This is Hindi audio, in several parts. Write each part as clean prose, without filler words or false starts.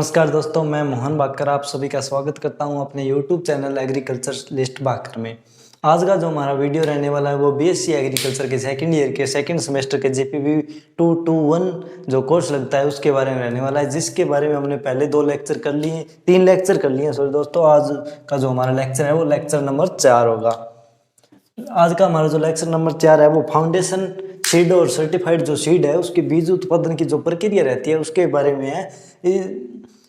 नमस्कार दोस्तों, मैं मोहन बाकर आप सभी का स्वागत करता हूं अपने YouTube चैनल एग्रीकल्चर लिस्ट बाकर में। आज का जो हमारा वीडियो रहने वाला है वो बीएससी एग्रीकल्चर के सेकंड ईयर के सेकंड सेमेस्टर के JPB 221 जो कोर्स लगता है उसके बारे में रहने वाला है, जिसके बारे में हमने पहले 3 लेक्चर कर लिए सॉरी दोस्तों। आज का जो हमारा लेक्चर है वो लेक्चर नंबर 4 होगा। आज का हमारा जो लेक्चर नंबर 4 है वो फाउंडेशन सीड और सर्टिफाइड जो सीड है उसके बीज उत्पादन की जो प्रक्रिया रहती है उसके बारे में है।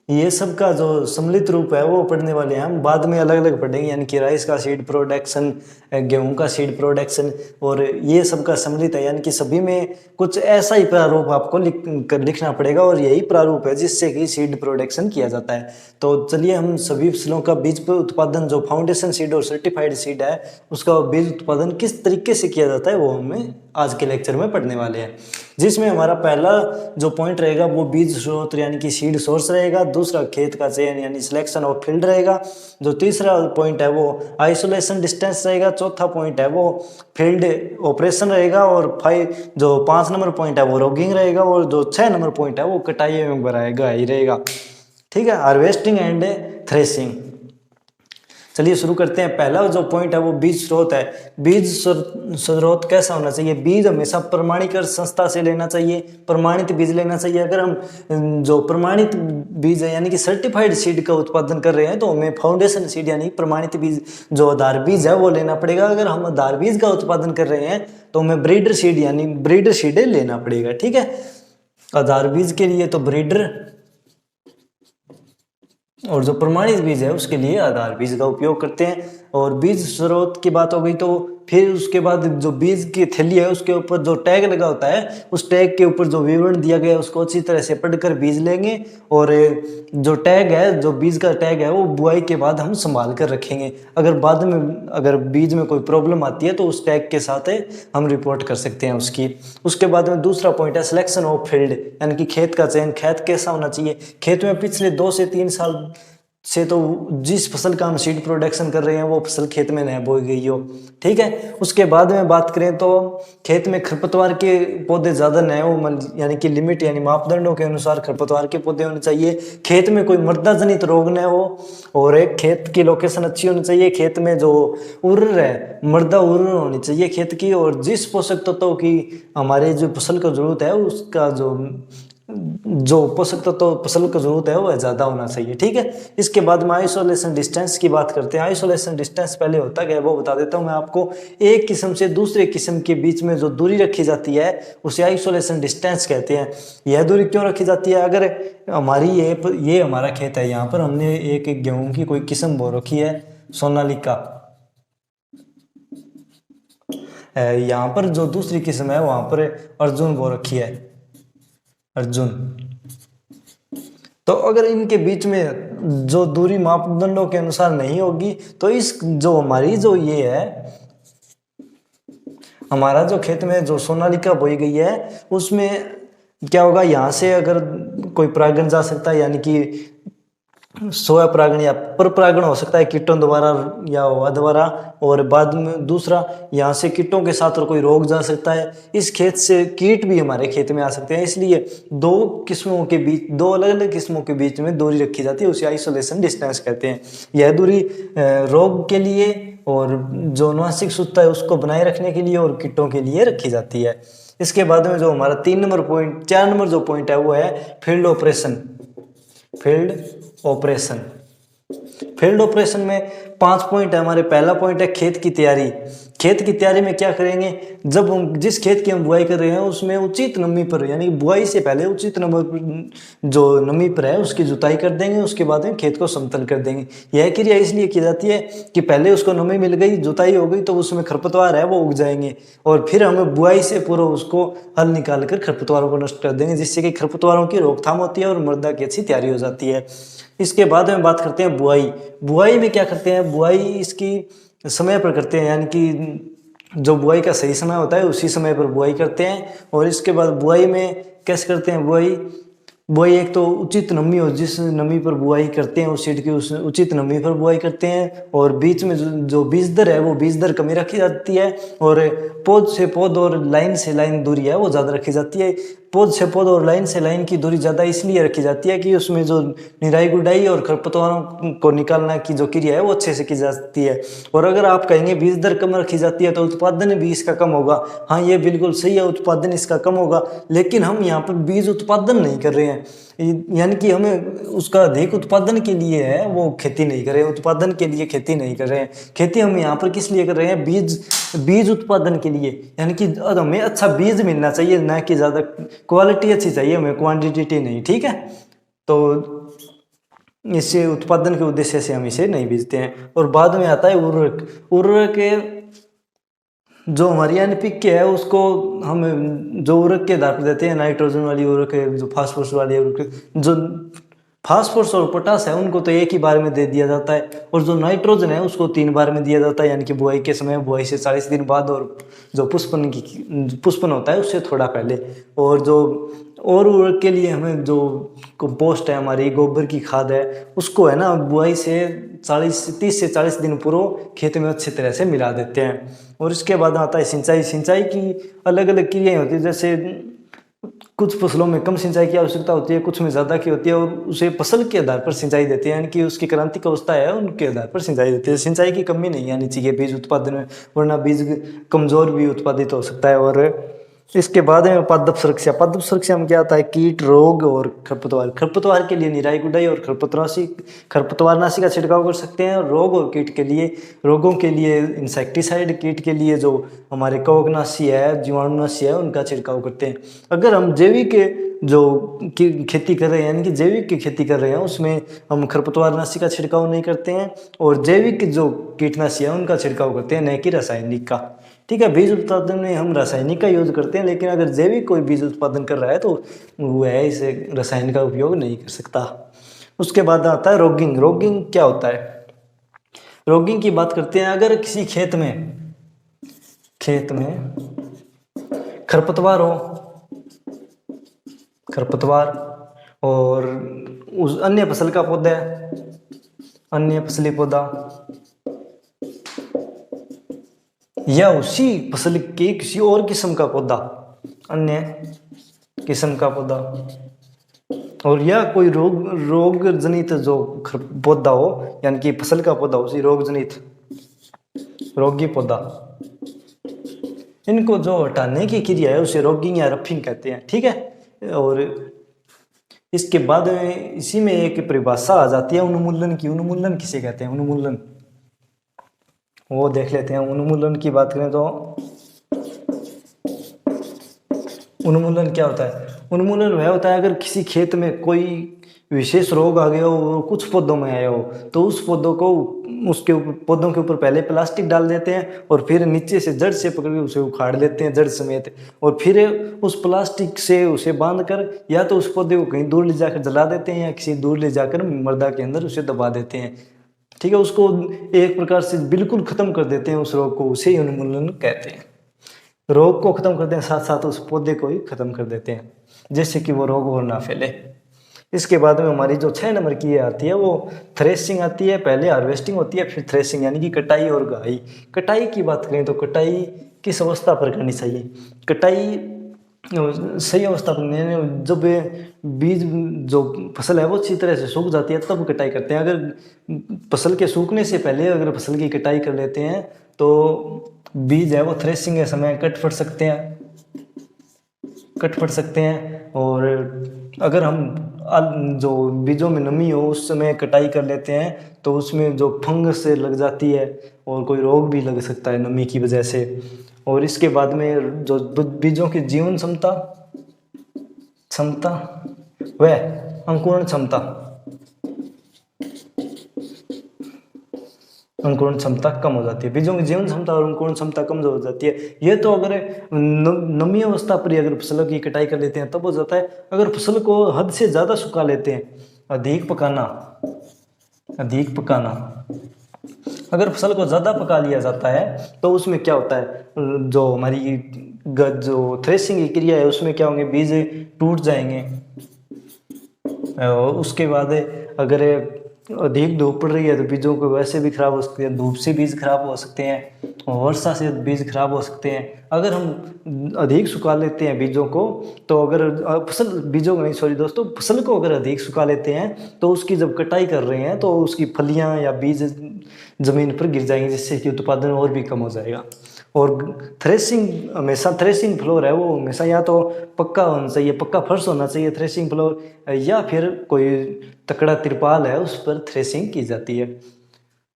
ये सब का जो सम्मिलित रूप है वो पढ़ने वाले हैं हम, बाद में अलग अलग पढ़ेंगे, यानी कि राइस का सीड प्रोडक्शन, गेहूं का सीड प्रोडक्शन, और ये सब का सम्मिलित है, यानी कि सभी में कुछ ऐसा ही प्रारूप आपको लिखना पड़ेगा और यही प्रारूप है जिससे कि सीड प्रोडक्शन किया जाता है। तो चलिए हम सभी फसलों का बीज उत्पादन जो फाउंडेशन सीड और सर्टिफाइड सीड है उसका बीज उत्पादन किस तरीके से किया जाता है वो हमें आज के लेक्चर में पढ़ने वाले हैं, जिसमें हमारा पहला जो पॉइंट रहेगा वो बीज स्रोत यानी कि सीड सोर्स रहेगा, दूसरा खेत का चयन यानी सिलेक्शन ऑफ फील्ड रहेगा, जो तीसरा पॉइंट है वो आइसोलेशन डिस्टेंस रहेगा, चौथा पॉइंट है वो फील्ड ऑपरेशन रहेगा, और 5 नंबर पॉइंट है वो रॉगिंग रहेगा, और जो 6 नंबर पॉइंट है वो कटाई एवं बराई रहेगा। ठीक है, हार्वेस्टिंग एंड थ्रेसिंग। चलिए शुरू करते हैं। पहला जो पॉइंट है वो बीज स्रोत है। बीज स्रोत कैसा होना चाहिए? बीज हमेशा प्रमाणीकृत संस्था से लेना चाहिए, प्रमाणित बीज लेना चाहिए। अगर हम जो प्रमाणित बीज है यानी कि सर्टिफाइड सीड का उत्पादन कर रहे हैं तो हमें फाउंडेशन सीड यानी प्रमाणित बीज जो आधार बीज है वो लेना पड़ेगा। अगर हम आधार बीज का उत्पादन कर रहे हैं तो हमें ब्रीडर सीड यानी ब्रीडर सीड लेना पड़ेगा। ठीक है, आधार बीज के लिए तो ब्रीडर और जो प्रमाणित बीज है उसके लिए आधार बीज का उपयोग करते हैं। और बीज स्रोत की बात हो गई, तो फिर उसके बाद जो बीज की थैली है उसके ऊपर जो टैग लगा होता है उस टैग के ऊपर जो विवरण दिया गया है उसको अच्छी तरह से पढ़कर बीज लेंगे, और जो टैग है जो बीज का टैग है वो बुआई के बाद हम संभाल कर रखेंगे। अगर बाद में अगर बीज में कोई प्रॉब्लम आती है तो उस टैग के साथ हम रिपोर्ट कर सकते हैं उसकी। उसके बाद में दूसरा पॉइंट है सिलेक्शन ऑफ फील्ड, यानी कि खेत का चयन। खेत कैसा होना चाहिए? खेत में पिछले 2 से 3 साल से तो जिस फसल का हम सीड प्रोडक्शन कर रहे हैं वो फसल खेत में न बोई गई हो। ठीक है, उसके बाद में बात करें तो खेत में खरपतवार के पौधे ज़्यादा न हो, यानी कि लिमिट यानी मापदंडों के अनुसार खरपतवार के पौधे होने चाहिए। खेत में कोई मृदा जनित रोग न हो, और एक खेत की लोकेशन अच्छी होनी चाहिए। खेत में जो उर्वर है मृदा उर्वर होनी चाहिए खेत की, और जिस पोषक तत्वों की हमारे जो फसल को जरूरत है उसका जो पोषक तत्व फसल को जरूरत है वो ज़्यादा होना चाहिए। ठीक है, इसके बाद में आइसोलेशन डिस्टेंस की बात करते हैं। आइसोलेशन डिस्टेंस पहले होता क्या है वो बता देता हूँ मैं आपको। एक किस्म से दूसरे किस्म के बीच में जो दूरी रखी जाती है उसे आइसोलेशन डिस्टेंस कहते हैं। यह दूरी क्यों रखी जाती है? अगर हमारी ये हमारा खेत है, यहाँ पर हमने एक गेहूं की कोई किस्म बो रखी है सोनालिका, यहाँ पर जो दूसरी किस्म है वहां पर अर्जुन बो रखी है अर्जुन। तो अगर इनके बीच में जो दूरी मापदंडों के अनुसार नहीं होगी तो इस जो हमारी जो ये है हमारा जो खेत में जो सोनालिका बोई गई है उसमें क्या होगा, यहाँ से अगर कोई परागण जा सकता है, यानी कि सोया परागण या पर परागण हो सकता है कीटों द्वारा या हवा द्वारा, और बाद में दूसरा यहाँ से कीटों के साथ और कोई रोग जा सकता है। इस खेत से कीट भी हमारे खेत में आ सकते हैं, इसलिए दो अलग अलग किस्मों के बीच में दूरी रखी जाती है, उसे आइसोलेशन डिस्टेंस कहते हैं। यह दूरी रोग के लिए और जो अनुवांशिक शुद्धता है उसको बनाए रखने के लिए और कीटों के लिए रखी जाती है। इसके बाद में जो हमारा 4 नंबर जो पॉइंट है वो है फील्ड ऑपरेशन। फील्ड ऑपरेशन में 5 पॉइंट है हमारे। पहला पॉइंट है खेत की तैयारी। खेत की तैयारी में क्या करेंगे? जब हम जिस खेत की हम बुआई कर रहे हैं उसमें उचित नमी पर, यानी बुआई से पहले उचित नमी पर है उसकी जुताई कर देंगे, उसके बाद में खेत को समतल कर देंगे। यह क्रिया इसलिए की जाती है कि पहले उसको नमी मिल गई, जुताई हो गई तो उसमें खरपतवार है वो उग जाएंगे, और फिर हमें बुआई से पूर्व उसको हल निकाल कर खरपतवारों को नष्ट कर देंगे, जिससे कि खरपतवारों की रोकथाम होती है और मृदा की अच्छी तैयारी हो जाती है। इसके बाद में बात करते हैं बुआई में क्या करते हैं? बुआई इसकी समय पर करते हैं, यानी कि जो बुआई का सही समय होता है उसी समय पर बुआई करते हैं। और इसके बाद बुआई में कैसे करते हैं? बुआई एक तो उचित नमी हो, जिस नमी पर बुआई करते हैं उस सीड की उस उचित नमी पर बुआई करते हैं। और बीच में जो बीज दर है वो बीज दर कमी रखी जाती है। और पौध से पौध और लाइन से लाइन दूरी है वो ज़्यादा रखी जाती है। पौध से पौध और लाइन से लाइन की दूरी ज़्यादा इसलिए रखी जाती है कि उसमें जो निराई गुड़ाई और खरपतवारों को निकालना की जो क्रिया है वो अच्छे से की जाती है। और अगर आप कहेंगे बीज दर कम रखी जाती है तो उत्पादन भी इसका कम होगा, हाँ ये बिल्कुल सही है, उत्पादन इसका कम होगा। लेकिन हम यहाँ पर बीज उत्पादन नहीं कर रहे हैं, यानी कि हमें उसका अधिक उत्पादन के लिए है वो खेती नहीं कर रहे हैं, उत्पादन के लिए खेती नहीं कर रहे हैं। खेती हम यहाँ पर किस लिए कर रहे हैं, बीज उत्पादन के लिए। यानी कि हमें अच्छा बीज मिलना चाहिए, ना कि ज़्यादा क्वालिटी अच्छी चाहिए हमें, क्वांटिटी नहीं, ठीक है। तो इससे उत्पादन के उद्देश्य से हम इसे नहीं बीजते हैं। और बाद में आता है उर्वरक। उर्वरक के जो हमारी एनपीके है उसको हम जो उर्वरक के आधार पर देते हैं, नाइट्रोजन वाली उर्वरक है, जो फास्फोरस वाली उर्वरक, जो फास्फोरस और पोटास है उनको तो एक ही बार में दे दिया जाता है, और जो नाइट्रोजन है उसको 3 बार में दिया जाता है, यानी कि बुआई के समय, बुआई से 40 दिन बाद, और जो पुष्पन होता है उससे थोड़ा पहले। और जो और उर्वरक के लिए हमें जो कंपोस्ट है, हमारी गोबर की खाद है, उसको है ना बुआई से 30 से 40 दिन पूर्व खेत में अच्छी तरह से मिला देते हैं। और इसके बाद आता है सिंचाई। सिंचाई की अलग अलग क्रियाएं होती है, जैसे कुछ फसलों में कम सिंचाई की आवश्यकता होती है, कुछ में ज़्यादा की होती है, और उसे फसल के आधार पर सिंचाई देती है, यानी कि उसकी क्रांतिक अवस्था है उनके आधार पर सिंचाई देती है। सिंचाई की कमी नहीं आनी चाहिए बीज उत्पादन में, वरना बीज कमज़ोर भी उत्पादित हो सकता है। और इसके बाद में पादप सुरक्षा। पादप सुरक्षा में क्या आता है, कीट, रोग और खरपतवार। खरपतवार के लिए निराई गुड़ाई और खरपतवारनाशी का छिड़काव कर सकते हैं। रोग और कीट के लिए, रोगों के लिए इंसेक्टिसाइड, कीट के लिए जो हमारे कवकनाशी है, जीवाणुनाशी है, उनका छिड़काव करते हैं। अगर हम जैविक जो खेती कर रहे हैं, यानी कि जैविक की खेती कर रहे हैं, उसमें हम खरपतवारनाशी का छिड़काव नहीं करते हैं, और जैविक जो कीटनाशी है उनका छिड़काव करते हैं, न कि रासायनिक का, ठीक है। बीज उत्पादन में हम रासायनिक का यूज करते हैं, लेकिन अगर जैविक कोई बीज उत्पादन कर रहा है तो वह इसे रासायनिक का उपयोग नहीं कर सकता। उसके बाद आता है रोगिंग। रोगिंग क्या होता है, रोगिंग की बात करते हैं। अगर किसी खेत में खरपतवार हो, खरपतवार और उस अन्य फसल का पौधा है, अन्य फसली पौधा, या उसी फसल के किसी और किस्म का पौधा, अन्य किस्म का पौधा, और या कोई रोग जनित जो पौधा हो, यानी कि फसल का पौधा उसी रोग जनित रोगी पौधा, इनको जो हटाने की क्रिया है उसे रोगिंग या रफिंग कहते हैं, ठीक है। और इसके बाद में इसी में एक परिभाषा आ जाती है उन्मूलन की। उन्मूलन किसे कहते हैं, उन्मूलन वो देख लेते हैं। उन्मूलन की बात करें तो उन्मूलन क्या होता है, उन्मूलन वह होता है अगर किसी खेत में कोई विशेष रोग आ गया हो, कुछ पौधों में आया हो, तो उस पौधों को उसके ऊपर पौधों के ऊपर पहले प्लास्टिक डाल देते हैं, और फिर नीचे से जड़ से पकड़ के उसे उखाड़ लेते हैं, जड़ समेत, और फिर उस प्लास्टिक से उसे बांध कर या तो उस पौधे को कहीं दूर ले जाकर जला देते हैं, या किसी दूर ले जाकर मृदा के अंदर उसे दबा देते हैं, ठीक है। उसको एक प्रकार से बिल्कुल खत्म कर देते हैं उस रोग को, उसे ही उन्मूलन कहते हैं। रोग को खत्म करते हैं, साथ साथ उस पौधे को ही खत्म कर देते हैं, जिससे कि वो रोग और ना फैले। इसके बाद में हमारी जो 6 नंबर की आती है वो थ्रेसिंग आती है। पहले हार्वेस्टिंग होती है, फिर थ्रेसिंग, यानी कि कटाई और गाई। कटाई की बात करें तो कटाई किस अवस्था पर करनी चाहिए, कटाई सही अवस्था पर, जब बीज जो फसल है वो अच्छी तरह से सूख जाती है तब कटाई करते हैं। अगर फसल के सूखने से पहले अगर फसल की कटाई कर लेते हैं तो बीज है वो थ्रेसिंग के समय कट फट सकते हैं। और अगर हम जो बीजों में नमी हो उस समय कटाई कर लेते हैं तो उसमें जो फंगस से लग जाती है और कोई रोग भी लग सकता है नमी की वजह से। और इसके बाद में जो बीजों की जीवन क्षमता वह अंकुरण क्षमता कम हो जाती है। बीजों की जीवन क्षमता और अंकुरण क्षमता कम हो जाती है। ये तो अगर नमी अवस्था पर अगर फसल की कटाई कर लेते हैं तब हो जाता है। अगर फसल को हद से ज़्यादा सुखा लेते हैं, अधिक पकाना, अगर फसल को ज़्यादा पका लिया जाता है तो उसमें क्या होता है, जो हमारी जो थ्रेसिंग की क्रिया है उसमें क्या होंगे, बीज टूट जाएंगे, उसके बाद अगर अधिक धूप पड़ रही है तो बीजों को वैसे भी खराब हो सकते हैं, धूप से बीज खराब हो सकते हैं और वर्षा से बीज खराब हो सकते हैं। अगर हम अधिक सुखा लेते हैं बीजों को, तो अगर बीजों को नहीं, सॉरी दोस्तों, फसल को अगर अधिक सुखा लेते हैं तो उसकी जब कटाई कर रहे हैं तो उसकी फलियां या बीज जमीन पर गिर जाएंगे, जिससे कि उत्पादन और भी कम हो जाएगा। और थ्रेसिंग, हमेशा थ्रेसिंग फ्लोर है वो हमेशा या तो पक्का होना चाहिए, पक्का फर्श होना चाहिए थ्रेसिंग फ्लोर, या फिर कोई तकड़ा तिरपाल है उस पर थ्रेसिंग की जाती है।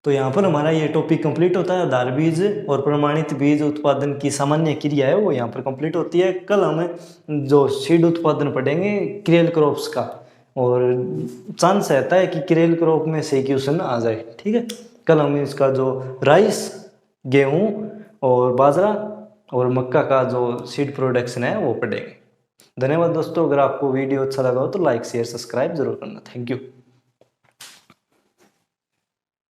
तो यहाँ पर हमारा ये टॉपिक कंप्लीट होता है। आधार बीज और प्रमाणित बीज उत्पादन की सामान्य क्रिया है वो यहाँ पर कंप्लीट होती है। कल हमें जो सीड उत्पादन पढ़ेंगे क्रेल क्रॉप्स का, और चांस रहता है कि क्रेल क्रॉप में से क्वेश्चन आ जाए, ठीक है। कल हम इसका जो राइस, गेहूँ और बाजरा और मक्का का जो सीड प्रोडक्शन है वो पढ़ेंगे। धन्यवाद दोस्तों। अगर आपको वीडियो अच्छा लगा हो तो लाइक शेयर सब्सक्राइब जरूर करना। Thank you.